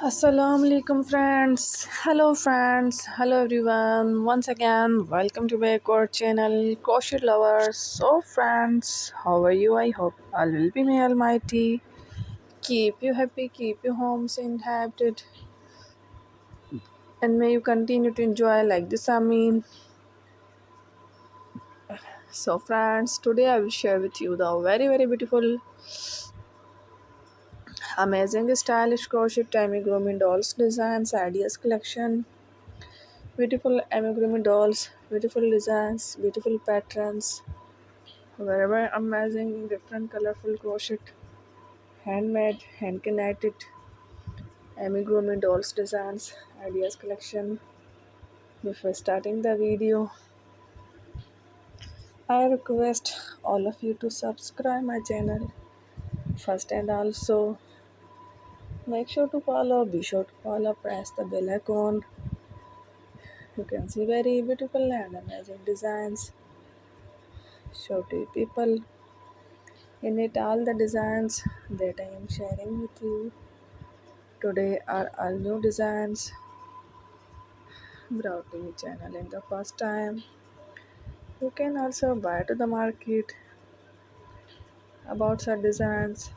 Assalamu alaikum friends. Hello everyone. Once again, welcome to back our channel Crochet Lovers. So friends, how are you? I hope all will be may almighty. Keep you happy, keep you homes inhabited, and may you continue to enjoy like this. So friends, today I will share with you the very beautiful, amazing stylish crochet amigurumi dolls designs ideas collection. Beautiful amigurumi dolls, beautiful designs, beautiful patterns, wherever amazing, different colorful crochet, handmade, hand knitted amigurumi dolls designs, ideas collection. Before starting the video, I request all of you to subscribe my channel first and also be sure to follow, press the bell icon. You can see very beautiful and amazing designs. Show to people. In it, all the designs that I am sharing with you today are all new designs brought to the channel in the first time. You can also buy to the market about such designs.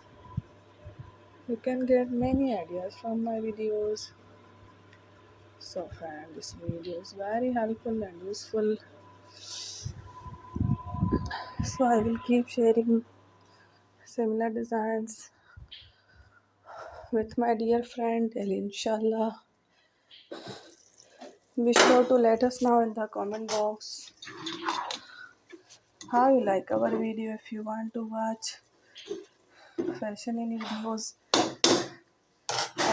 You can get many ideas from my videos. So friend, this video is very helpful and useful. So I will keep sharing similar designs with my dear friend El Inshallah. Be sure to let us know in the comment box how you like our video. If you want to watch fashion in videos,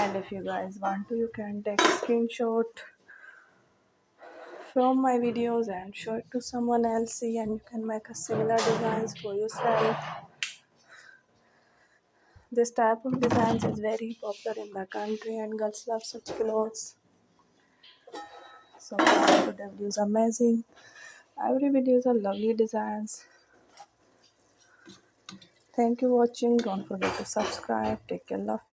and if you guys want to, you can take a screenshot from my videos and show it to someone else, see, and you can make a similar designs for yourself. This type of designs is very popular in the country and girls love such clothes. So today video is amazing. Every videos are lovely designs. Thank you for watching. Don't forget to subscribe. Take care. Love.